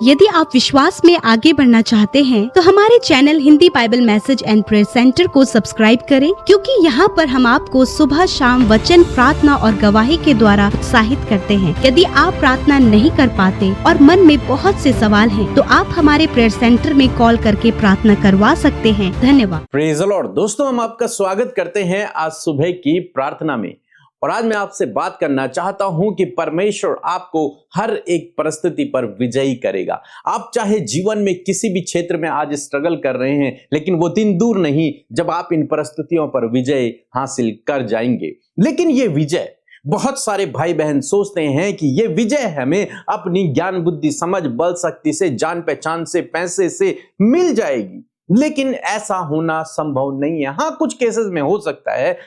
यदि आप विश्वास में आगे बढ़ना चाहते हैं तो हमारे channel Hindi Bible message and prayer centre को सब्सक्राइब करें, क्योंकि यहाँ पर हम आपको सुबह शाम वचन, प्रार्थना और गवाही के द्वारा उत्साहित करते हैं। यदि आप प्रार्थना नहीं कर पाते और मन में बहुत से सवाल हैं, तो आप हमारे प्रेयर सेंटर में कॉल करके प्रार्थना करवा सकते हैं। धन्यवाद। Praise the Lord. दोस्तों, हम आपका स्वागत करते हैं आज सुबह की प्रार्थना में। और आज मैं आपसे बात करना चाहता हूं कि परमेश्वर आपको हर एक परिस्थिति पर विजयी करेगा। आप चाहे जीवन में किसी भी क्षेत्र में आज स्ट्रगल कर रहे हैं, लेकिन वो दिन दूर नहीं जब आप इन परिस्थितियों पर विजय हासिल कर जाएंगे। लेकिन ये विजय, बहुत सारे भाई बहन सोचते हैं कि ये विजय हमें अपनी ज्ञान, बुद्धि, समझ, बल, शक्ति से, जान पहचान से, पैसे से मिल जाएगी। लेकिन ऐसा होना संभव नहीं है। हाँ, कुछ केसेस में हो सकता है,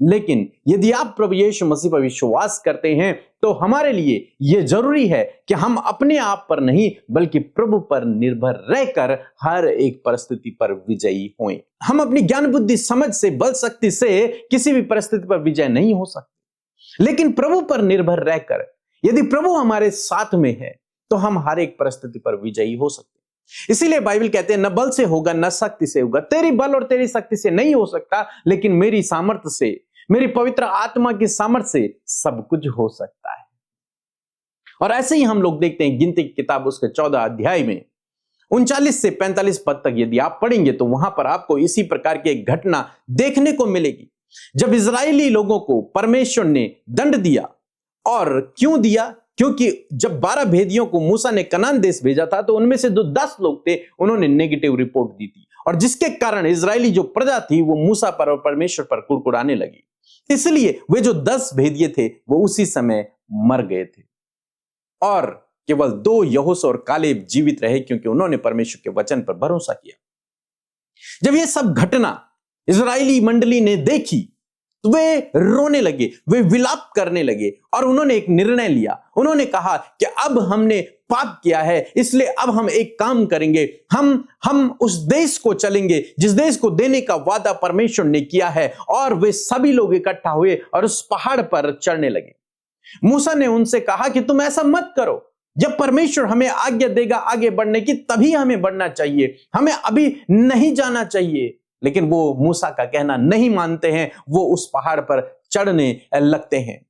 लेकिन यदि आप प्रभु यीशु मसीह पर विश्वास करते हैं तो हमारे लिए यह जरूरी है कि हम अपने आप पर नहीं बल्कि प्रभु पर निर्भर रहकर हर एक परिस्थिति पर विजयी हों। हम अपनी ज्ञान, बुद्धि, समझ से, बल, शक्ति से किसी भी परिस्थिति पर विजय नहीं हो सकते, लेकिन प्रभु पर निर्भर रहकर यदि प्रभु हमारे साथ में है तो हम हर एक परिस्थिति पर विजयी हो सकते हैं। इसीलिए बाइबल कहते हैं, न बल से होगा न शक्ति से होगा। तेरी बल और तेरी शक्ति से नहीं हो सकता, लेकिन मेरी सामर्थ्य से, मेरी पवित्र आत्मा की सामर्थ्य से सब कुछ हो सकता है। और ऐसे ही हम लोग देखते हैं गिनती की किताब उसके 14 अध्याय में 39 से 45 पद तक यदि आप पढ़ेंगे तो वहां पर आपको इसी प्रकार की एक घटना देखने को मिलेगी, जब इजरायली लोगों को परमेश्वर ने दंड दिया। और क्यों दिया? क्योंकि जब 12 भेदियों को मूसा ने कनान देश भेजा था तो उनमें से जो 10 लोग थे उन्होंने नेगेटिव रिपोर्ट दी थी, और जिसके कारण इजरायली जो प्रजा थी वो मूसा पर और परमेश्वर पर कुड़कुड़ाने लगी। इसलिए वे जो 10 भेदिए थे वो उसी समय मर गए थे, और केवल 2 यहोशू और कालेब जीवित रहे, क्योंकि उन्होंने परमेश्वर के वचन पर भरोसा किया। जब ये सब घटना इजरायली मंडली ने देखी तो वे रोने लगे, वे विलाप करने लगे, और उन्होंने एक निर्णय लिया। उन्होंने कहा कि अब हमने पाप किया है, इसलिए अब हम एक काम करेंगे, हम उस देश को चलेंगे जिस देश को देने का वादा परमेश्वर ने किया है। और वे सभी लोग इकट्ठा हुए और उस पहाड़ पर चढ़ने लगे। मूसा ने उनसे कहा कि तुम ऐसा मत करो, जब परमेश्वर हमें आज्ञा देगा आगे बढ़ने की तभी हमें बढ़ना चाहिए, हमें अभी नहीं जाना चाहिए। लेकिन वो मूसा का कहना नहीं मानते हैं, वो उस पहाड़ पर चढ़ने लगते हैं।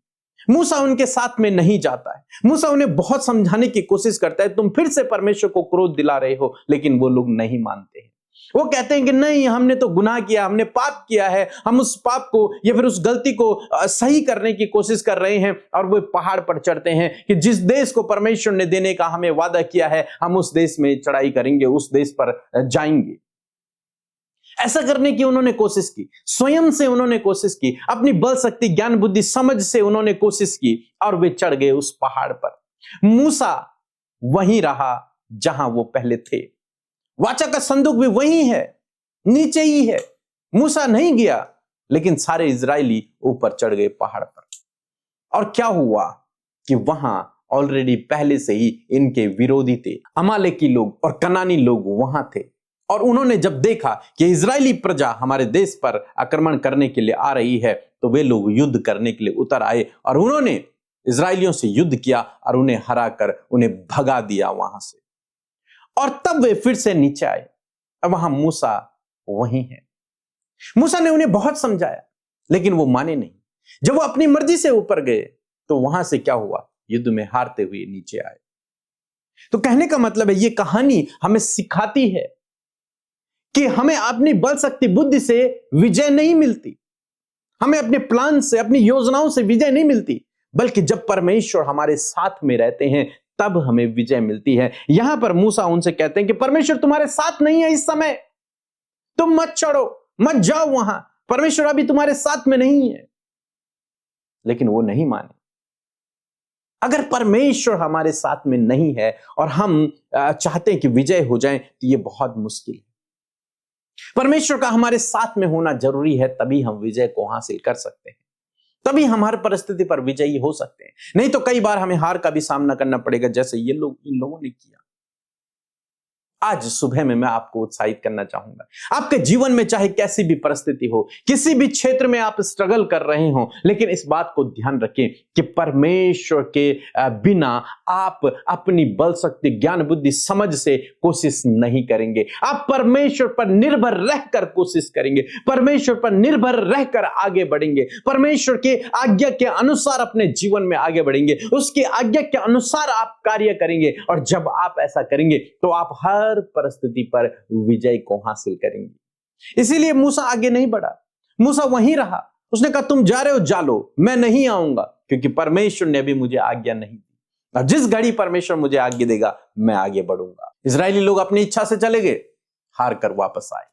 मूसा उनके साथ में नहीं जाता है। मूसा उन्हें बहुत समझाने की कोशिश करता है, तुम फिर से परमेश्वर को क्रोध दिला रहे हो, लेकिन वो लोग नहीं मानते हैं। वो कहते हैं कि नहीं, हमने तो गुनाह किया, हमने पाप किया है, हम उस पाप को या फिर उस गलती को सही करने की कोशिश कर रहे हैं। और वो पहाड़ पर चढ़ते हैं कि जिस देश को परमेश्वर ने देने का हमें वादा किया है, हम उस देश में चढ़ाई करेंगे, उस देश पर जाएंगे। ऐसा करने की उन्होंने कोशिश की, स्वयं से उन्होंने कोशिश की, अपनी बल, शक्ति, ज्ञान, बुद्धि, समझ से उन्होंने कोशिश की, और वे चढ़ गए उस पहाड़ पर। मूसा वहीं रहा जहां वो पहले थे। वाचा का संदूक भी वहीं है, नीचे ही है। मूसा नहीं गया, लेकिन सारे इजरायली ऊपर चढ़ गए पहाड़ पर। और क्या हुआ कि वहां ऑलरेडी पहले से ही इनके विरोधी थे, अमालेकी लोग और कनानी लोग वहां थे। और उन्होंने जब देखा कि इजरायली प्रजा हमारे देश पर आक्रमण करने के लिए आ रही है, तो वे लोग युद्ध करने के लिए उतर आए, और उन्होंने इजरायलियों से युद्ध किया और उन्हें हराकर उन्हें भगा दिया वहां से। और तब वे फिर से नीचे आए, और वहां मूसा वहीं है। मूसा ने उन्हें बहुत समझाया, लेकिन वो माने नहीं। जब वो अपनी मर्जी से ऊपर गए तो वहां से क्या हुआ? युद्ध में हारते हुए नीचे आए। तो कहने का मतलब है, ये कहानी हमें सिखाती है कि हमें अपनी बल, शक्ति, बुद्धि से विजय नहीं मिलती, हमें अपने प्लान से, अपनी योजनाओं से विजय नहीं मिलती, बल्कि जब परमेश्वर हमारे साथ में रहते हैं तब हमें विजय मिलती है। यहां पर मूसा उनसे कहते हैं कि परमेश्वर तुम्हारे साथ नहीं है इस समय, तुम मत चढ़ो, मत जाओ वहां, परमेश्वर अभी तुम्हारे साथ में नहीं है। लेकिन वो नहीं माने। अगर परमेश्वर हमारे साथ में नहीं है और हम चाहते हैं कि विजय हो जाए, तो ये बहुत मुश्किल है। परमेश्वर का हमारे साथ में होना जरूरी है, तभी हम विजय को हासिल कर सकते हैं, तभी हम हर परिस्थिति पर विजयी हो सकते हैं। नहीं तो कई बार हमें हार का भी सामना करना पड़ेगा, जैसे इन लोगों ने किया। आज सुबह में मैं आपको उत्साहित करना चाहूंगा। आपके जीवन में चाहे कैसी भी परिस्थिति हो, किसी भी क्षेत्र में आप स्ट्रगल कर रहे हो, लेकिन इस बात को ध्यान रखें कि परमेश्वर के बिना आप अपनी बल शक्ति ज्ञान बुद्धि समझ से कोशिश नहीं करेंगे। आप परमेश्वर पर निर्भर रहकर कोशिश करेंगे, परमेश्वर पर निर्भर रहकर आगे बढ़ेंगे, परमेश्वर के आज्ञा के अनुसार अपने जीवन में आगे बढ़ेंगे, उसकी आज्ञा के अनुसार आप कार्य करेंगे। और जब आप ऐसा करेंगे तो आप हर परिस्थिति पर विजय को हासिल करेंगे। इसीलिए मूसा आगे नहीं बढ़ा, मूसा वहीं रहा। उसने कहा तुम जा रहे हो जा लो, मैं नहीं आऊंगा, क्योंकि परमेश्वर ने अभी मुझे आज्ञा नहीं दी। और जिस घड़ी परमेश्वर मुझे आज्ञा देगा मैं आगे बढ़ूंगा। इजरायली लोग अपनी इच्छा से चले गए, हार कर वापस आए।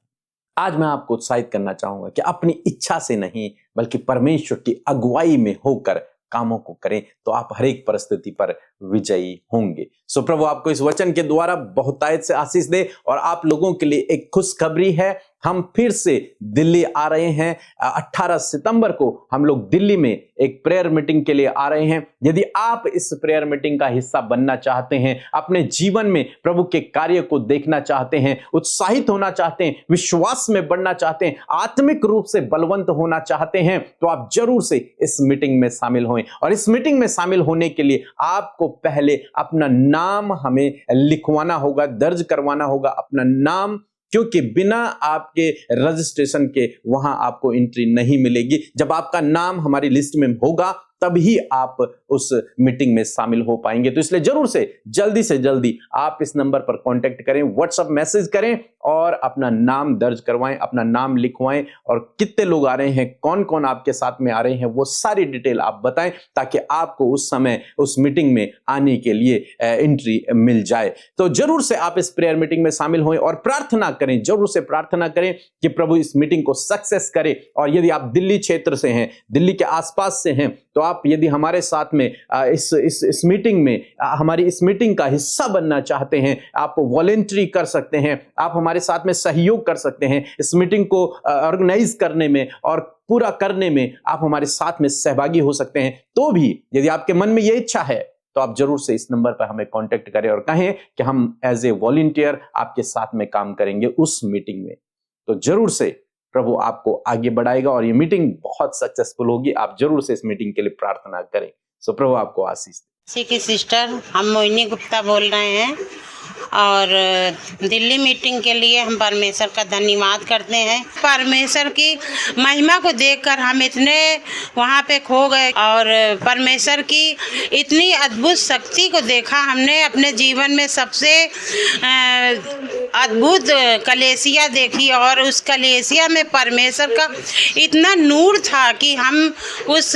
आज मैं आपको उत्साहित करना चाहूंगा कि अपनी इच्छा से नहीं बल्कि परमेश्वर की अगुवाई में होकर कामों को करें, तो आप हर एक परिस्थिति पर विजयी होंगे। सो प्रभु आपको इस वचन के द्वारा बहुतायत से आशीष दे। और आप लोगों के लिए एक खुशखबरी है, हम फिर से दिल्ली आ रहे हैं। 18 सितंबर को हम लोग दिल्ली में एक प्रेयर मीटिंग के लिए आ रहे हैं। यदि आप इस प्रेयर मीटिंग का हिस्सा बनना चाहते हैं, अपने जीवन में प्रभु के कार्य को देखना चाहते हैं, उत्साहित होना चाहते हैं, विश्वास में बढ़ना चाहते हैं, आत्मिक रूप से बलवंत होना चाहते हैं, तो आप जरूर से इस मीटिंग में शामिल हों। और इस मीटिंग में शामिल होने के लिए आपको पहले अपना नाम हमें लिखवाना होगा, दर्ज करवाना होगा अपना नाम, क्योंकि बिना आपके रजिस्ट्रेशन के वहां आपको एंट्री नहीं मिलेगी। जब आपका नाम हमारी लिस्ट में होगा तभी आप उस मीटिंग में शामिल हो पाएंगे। तो इसलिए जरूर से जल्दी आप इस नंबर पर कांटेक्ट करें, व्हाट्सएप मैसेज करें और अपना नाम दर्ज करवाएं, अपना नाम लिखवाएं, और कितने लोग आ रहे हैं, कौन कौन आपके साथ में आ रहे हैं, वो सारी डिटेल आप बताएं, ताकि आपको उस समय उस मीटिंग में आने के लिए एंट्री मिल जाए। तो जरूर से आप इस प्रेयर मीटिंग में शामिल हों और प्रार्थना करें, जरूर से प्रार्थना करें कि प्रभु इस मीटिंग को सक्सेस करे। और यदि आप दिल्ली क्षेत्र से हैं, दिल्ली के आसपास से हैं, तो आप यदि हमारे साथ में इस मीटिंग में हमारी इस मीटिंग का हिस्सा बनना चाहते हैं, आप वॉलंटरी कर सकते हैं, आप हमारे साथ में सहयोग कर सकते हैं। इस मीटिंग को ऑर्गेनाइज करने में और पूरा करने में आप हमारे साथ में सहभागी हो सकते हैं। तो भी यदि आपके मन में यह इच्छा है तो आप जरूर से इस नंबर पर हमें कांटेक्ट करें और कहें कि हम एज ए वॉलंटियर आपके साथ में काम करेंगे उस मीटिंग में। तो जरूर से प्रभु आपको आगे बढ़ाएगा और ये मीटिंग बहुत सक्सेसफुल होगी। आप जरूर से इस मीटिंग के लिए प्रार्थना करें। सो प्रभु आपको आशीष दे। की सिस्टर, हम मोहिनी गुप्ता बोल रहे हैं और दिल्ली मीटिंग के लिए हम परमेश्वर का धन्यवाद करते हैं। परमेश्वर की महिमा को देखकर हम इतने वहाँ पे खो गए और परमेश्वर की इतनी अद्भुत शक्ति को देखा हमने अपने जीवन में। सबसे अद्भुत कलेसिया देखी और उस कलेसिया में परमेश्वर का इतना नूर था कि हम उस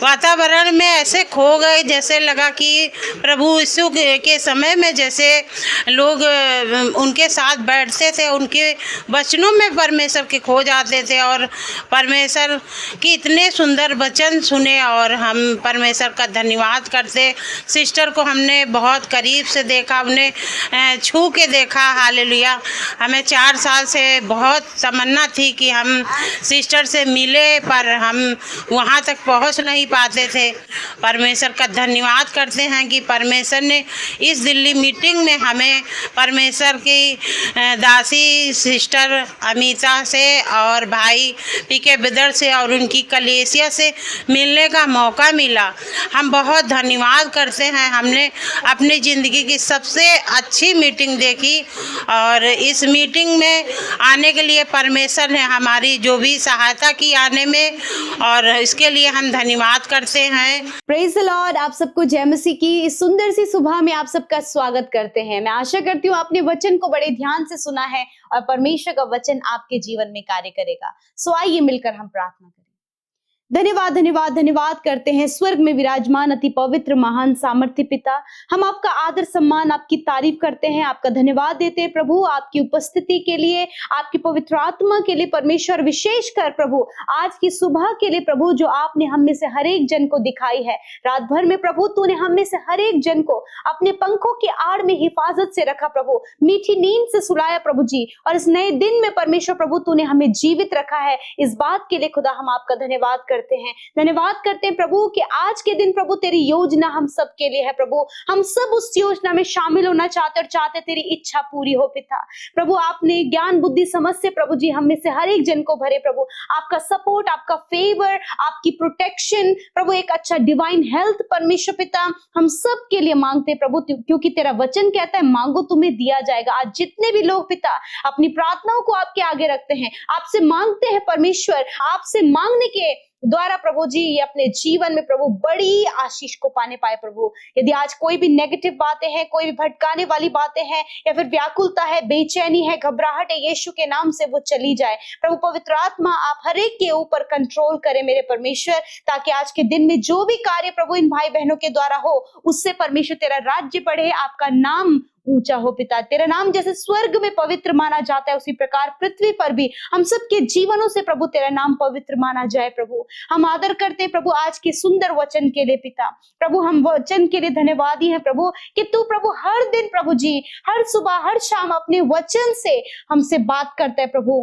वातावरण में ऐसे खो गए, जैसे लगा कि प्रभु यीशु के समय में जैसे लोग उनके साथ बैठते थे, उनके वचनों में परमेश्वर के खो जाते थे और परमेश्वर के इतने सुंदर वचन सुने और हम परमेश्वर का धन्यवाद करते। सिस्टर को हमने बहुत करीब से देखा, उन्हें छू के देखा। हालेलुया। हमें 4 साल से बहुत तमन्ना थी कि हम सिस्टर से मिले, पर हम वहाँ तक पहुँच नहीं पाते थे। परमेश्वर का धन्यवाद करते हैं कि परमेश्वर ने इस दिल्ली मीटिंग में हमें परमेश्वर की दासी सिस्टर अमिता से और भाई पीके बिदर से और उनकी कलेसिया से मिलने का मौका मिला। हम बहुत धन्यवाद करते हैं। हमने अपनी ज़िंदगी की सबसे अच्छी मीटिंग देखी और इस मीटिंग में आने के लिए परमेश्वर ने हमारी जो भी सहायता की आने में, और इसके लिए हम धन्यवाद करते हैं। Praise the Lord. आप सबको जय मसीह की इस सुंदर सी सुबह में आप सबका स्वागत करते हैं। मैं आशा करती हूँ आपने वचन को बड़े ध्यान से सुना है और परमेश्वर का वचन आपके जीवन में कार्य करेगा। सो आइए मिलकर हम प्रार्थना करें। धन्यवाद धन्यवाद धन्यवाद करते हैं स्वर्ग में विराजमान अति पवित्र महान सामर्थ्य पिता। हम आपका आदर सम्मान आपकी तारीफ करते हैं, आपका धन्यवाद देते हैं प्रभु आपकी उपस्थिति के लिए, आपकी पवित्र आत्मा के लिए परमेश्वर, विशेष कर प्रभु आज की सुबह के लिए प्रभु जो आपने हम में से हर एक जन को दिखाई है। रात भर में प्रभु तूने हम में से हर एक जन को अपने पंखों की आड़ में हिफाजत से रखा प्रभु, मीठी नींद से सुलाया प्रभु जी, और इस नए दिन में परमेश्वर प्रभु तूने हमें जीवित रखा है। इस बात के लिए खुदा हम आपका धन्यवाद करते करते हैं। धन्यवाद करते हैं प्रभु कि आज के दिन प्रभु तेरी योजना हम सब के लिए है प्रभु। हम सब उस योजना में शामिल होना चाहते और चाहते तेरी इच्छा पूरी हो पिता। प्रभु आपने ज्ञान बुद्धि समझ से प्रभु जी हम में से हर एक जन को भरे प्रभु। आपका सपोर्ट, आपका फेवर, आपकी प्रोटेक्शन प्रभु, एक अच्छा डिवाइन हेल्थ परमेश्वर पिता हम सब के लिए मांगते प्रभु, क्योंकि तेरा वचन कहता है मांगो तुम्हें दिया जाएगा। आज जितने भी लोग पिता अपनी प्रार्थनाओं को आपके आगे रखते हैं, आपसे मांगते हैं परमेश्वर, आपसे मांगने के द्वारा प्रभु जी ये अपने जीवन में प्रभु बड़ी आशीष को पाने पाए प्रभु। यदि आज कोई भी नेगेटिव बातें हैं, कोई भी भटकाने वाली बातें हैं, या फिर व्याकुलता है, बेचैनी है, घबराहट है, यीशु के नाम से वो चली जाए प्रभु। पवित्र आत्मा आप हर एक के ऊपर कंट्रोल करें मेरे परमेश्वर, ताकि आज के दिन में जो भी कार्य प्रभु इन भाई बहनों के द्वारा हो, उससे परमेश्वर तेरा राज्य बढ़े, आपका नाम ऊंचा हो पिता। तेरा नाम जैसे स्वर्ग में पवित्र माना जाता है, उसी प्रकार पृथ्वी पर भी हम सबके जीवनों से प्रभु तेरा नाम पवित्र माना जाए प्रभु। हम आदर करते हैं प्रभु आज के सुंदर वचन के लिए पिता। प्रभु हम वचन के लिए धन्यवादी हैं प्रभु कि तू प्रभु हर दिन प्रभु जी, हर सुबह हर शाम अपने वचन से हमसे बात करता है प्रभु।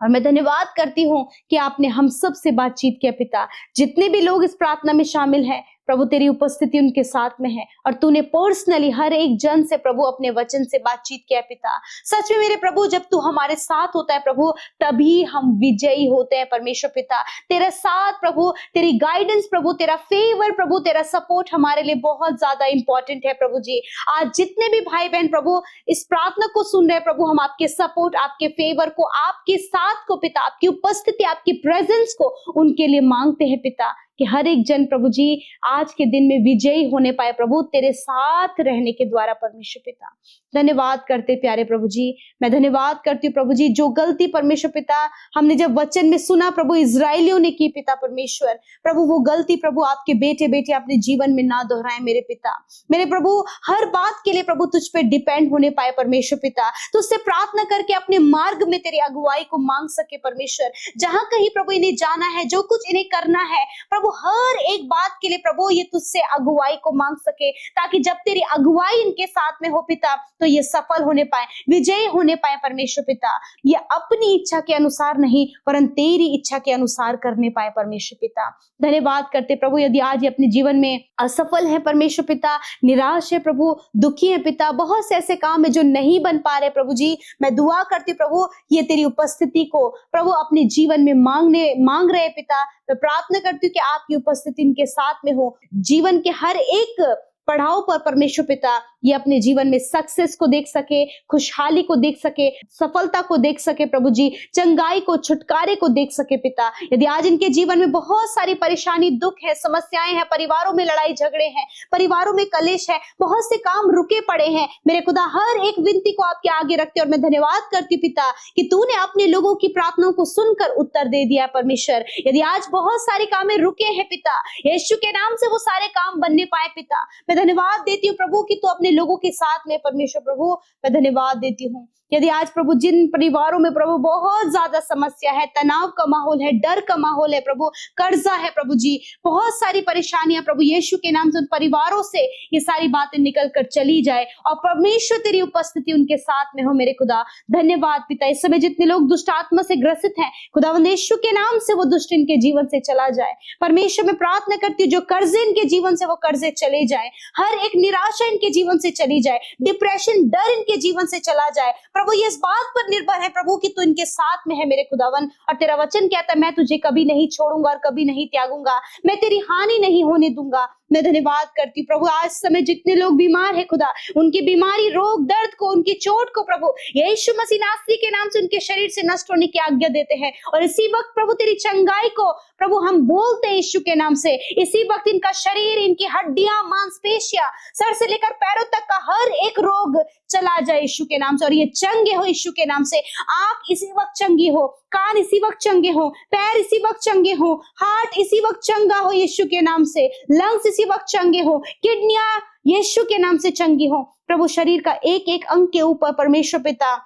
और मैं धन्यवाद करती हूँ कि आपने हम सब से बातचीत किया पिता। जितने भी लोग इस प्रार्थना में शामिल हैं प्रभु, तेरी उपस्थिति उनके साथ में है और तूने पर्सनली हर एक जन से प्रभु अपने वचन से बातचीत किया पिता। सच में मेरे प्रभु, जब तू हमारे साथ होता है प्रभु, तभी हम विजयी होते हैं परमेश्वर पिता। तेरा साथ प्रभु, तेरी गाइडेंस प्रभु, तेरा फेवर प्रभु, तेरा सपोर्ट हमारे लिए बहुत ज्यादा इंपॉर्टेंट है प्रभु जी। आज जितने भी भाई बहन प्रभु इस प्रार्थना को सुन रहे हैं प्रभु, हम आपके सपोर्ट, आपके फेवर को, आपके साथ को पिता, आपकी उपस्थिति, आपकी प्रेजेंस को उनके लिए मांगते हैं पिता, कि हर एक जन प्रभु जी आज के दिन में विजयी होने पाए प्रभु, तेरे साथ रहने के द्वारा परमेश्वर पिता। धन्यवाद करते प्यारे प्रभु जी। मैं धन्यवाद करती हूँ प्रभु जी, जो गलती परमेश्वर पिता हमने जब वचन में सुना प्रभु इजराइलियों ने की पिता परमेश्वर, प्रभु वो गलती प्रभु आपके बेटे बेटे अपने जीवन में ना दोहराए मेरे पिता। मेरे प्रभु हर बात के लिए प्रभु तुझ पे डिपेंड होने पाए परमेश्वर पिता, तुझसे प्रार्थना करके अपने मार्ग में तेरी अगुवाई को मांग सके परमेश्वर। जहां कहीं प्रभु इन्हें जाना है, जो कुछ इन्हें करना है प्रभु, हर एक बात के लिए प्रभु ये तुझसे अगुवाई को मांग सके, ताकि जब तेरी अगुवाई इनके साथ में हो पिता, तो ये सफल होने पाए, विजयी होने पाए परमेश्वर पिता। ये अपनी इच्छा के अनुसार नहीं, परंतु तेरी इच्छा के अनुसार करने पाए परमेश्वर पिता। धन्यवाद करते प्रभु, यदि आज ये अपने जीवन में असफल है परमेश्वर पिता, निराश है प्रभु, दुखी है पिता, बहुत से ऐसे काम है जो नहीं बन पा रहे प्रभु जी, मैं दुआ करती प्रभु ये तेरी उपस्थिति को प्रभु अपने जीवन में मांग रहे पिता। मैं प्रार्थना करती हूँ कि आपकी उपस्थिति इनके साथ में हो, जीवन के हर एक पड़ाव पर परमेश्वर पिता ये अपने जीवन में सक्सेस को देख सके, खुशहाली को देख सके, सफलता को देख सके प्रभु जी, चंगाई को, छुटकारे को देख सके पिता। यदि आज इनके जीवन में बहुत सारी परेशानी, दुख है, समस्याएं हैं, परिवारों में लड़ाई झगड़े हैं, परिवारों में कलेश है, बहुत से काम रुके पड़े हैं, मेरे खुदा हर एक विनती को आपके आगे रखते और मैं धन्यवाद करती पिता कि तूने अपने लोगों की प्रार्थनाओं को सुनकर उत्तर दे दिया परमेश्वर। यदि आज बहुत सारे काम रुके हैं पिता, यीशु के नाम से वो सारे काम बनने पाए पिता। मैं धन्यवाद देती हूँ प्रभु कि तू अपने लोगों के साथ में परमेश्वर प्रभु, मैं धन्यवाद देती हूँ। यदि आज प्रभु जिन परिवारों में प्रभु बहुत ज्यादा समस्या है, तनाव का माहौल है, डर का माहौल है प्रभु, कर्जा है प्रभु जी, बहुत सारी परेशानियां प्रभु, यीशु के नाम से उन परिवारों से ये सारी बातें निकल कर चली जाए और परमेश्वर तेरी उपस्थिति उनके साथ में हो मेरे खुदा। धन्यवाद पिता, इस समय जितने लोग दुष्ट आत्मा से ग्रसित हैं खुदावंद यीशु के नाम से वो दुष्ट इनके जीवन से चला जाए परमेश्वर। मैं प्रार्थना करती हूँ जो कर्जे इनके जीवन से वो कर्जे चले जाए, हर एक निराशा इनके जीवन से चली जाए, डिप्रेशन, डर इनके जीवन से चला जाए प्रभु। ये इस बात पर निर्भर है प्रभु कि तू इनके साथ में है मेरे खुदावन, और तेरा वचन कहता है मैं तुझे कभी नहीं छोड़ूंगा और कभी नहीं त्यागूंगा, मैं तेरी हानि नहीं होने दूंगा। मैं धन्यवाद करती हूँ प्रभु, आज समय जितने लोग बीमार है खुदा, उनकी बीमारी, रोग, दर्द को, उनकी चोट को प्रभु यीशु मसीह नासरी के नाम से उनके शरीर से नष्ट होने की आज्ञा देते हैं। और इसी वक्त प्रभु तेरी चंगाई को प्रभु हम बोलते हैं यीशु के नाम से। इसी वक्त इनका शरीर, इनकी हड्डियां, मांसपेशियां, सर से लेकर पैरों तक का हर एक रोग चला जाए यीशु के नाम से, और ये चंगे हो यीशु के नाम से। आंख इसी वक्त चंगी हो, कान इसी वक्त चंगे हो, पैर इसी वक्त चंगे हो, हार्ट इसी वक्त चंगा हो यीशु के नाम से, लंग्स इसी वक्त चंगे हो, किडनियां यीशु के नाम से चंगी हो प्रभु। शरीर का एक एक अंग के ऊपर परमेश्वर पिता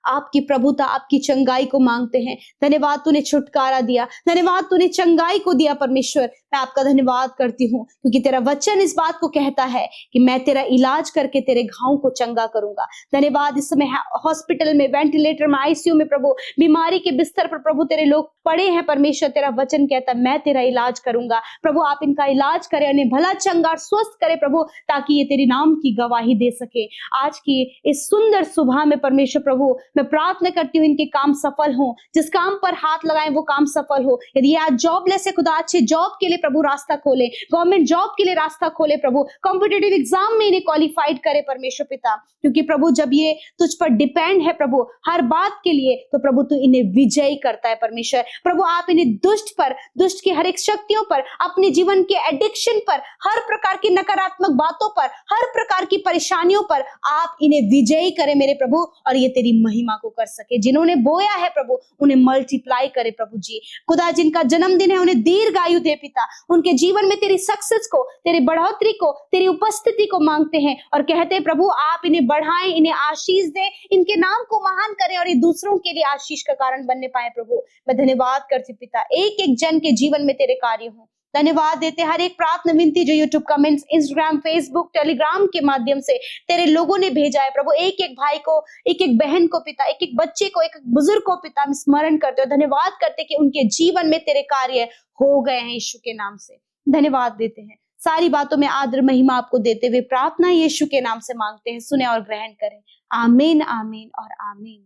आपकी प्रभुता, आपकी चंगाई को मांगते हैं। धन्यवाद तूने छुटकारा दिया, धन्यवाद तूने चंगाई को दिया परमेश्वर। मैं आपका धन्यवाद करती हूँ, क्योंकि तेरा वचन इस बात को कहता है कि मैं तेरा इलाज करके तेरे घावों को चंगा करूंगा। धन्यवाद। इस समय हॉस्पिटल में, वेंटिलेटर में, आईसीयू में प्रभु, बीमारी के बिस्तर पर प्रभु तेरे लोग पड़े हैं। परमेश्वर, तेरा वचन कहता है मैं तेरा इलाज करूंगा। प्रभु आप इनका इलाज करें, उन्हें भला चंगा और स्वस्थ करे प्रभु, ताकि ये तेरे नाम की गवाही दे सके। आज की इस सुंदर सुबह में परमेश्वर प्रभु, मैं प्रार्थना करती हूँ इनके काम सफल हो, जिस काम पर हाथ लगाए वो काम सफल हो। यदि ये आज जॉबलेस है, खुदा अच्छे जॉब के लिए प्रभु रास्ता खोले, गवर्नमेंट जॉब के लिए रास्ता खोले प्रभु, कॉम्पिटिटिव एग्जाम में इन्हें क्वालिफाइड करे परमेश्वर पिता, क्योंकि प्रभु जब ये तुझ पर डिपेंड है प्रभु हर बात के लिए, तो प्रभु तू इन्हें विजयी करता है परमेश्वर। प्रभु आप इन्हें दुष्ट की हर एक शक्तियों पर, अपने जीवन के एडिक्शन पर, हर प्रकार की नकारात्मक बातों पर, हर प्रकार की परेशानियों पर आप इन्हें विजयी करें मेरे प्रभु, और ये तेरी महिमा को कर सके। जिन्होंने बोया है प्रभु उन्हें मल्टीप्लाई करे प्रभु जी। खुदा जिनका जन्मदिन है उन्हें दीर्घायु दे पिता, उनके जीवन में तेरी सक्सेस को, तेरी बढ़ोतरी को, तेरी उपस्थिति को मांगते हैं और कहते हैं प्रभु आप इन्हें बढ़ाएं, इन्हें आशीष दें, इनके नाम को महान करें और ये दूसरों के लिए आशीष का कारण बनने पाए प्रभु। मैं धन्यवाद करती पिता, एक एक जन के जीवन में तेरे कार्य हो। धन्यवाद देते हर एक प्रार्थना विनती जो YouTube comments, Instagram, Facebook, Telegram के माध्यम से तेरे लोगों ने भेजा है प्रभु, एक एक भाई को, एक एक बहन को पिता, एक एक बच्चे को, एक एक बुजुर्ग को पिता हम स्मरण करते हो, धन्यवाद करते कि उनके जीवन में तेरे कार्य हो गए हैं। यीशु के नाम से धन्यवाद देते हैं। सारी बातों में आदर महिमा आपको देते हुए प्रार्थना यीशु के नाम से मांगते हैं, सुने और ग्रहण करें। आमीन, आमीन और आमीन।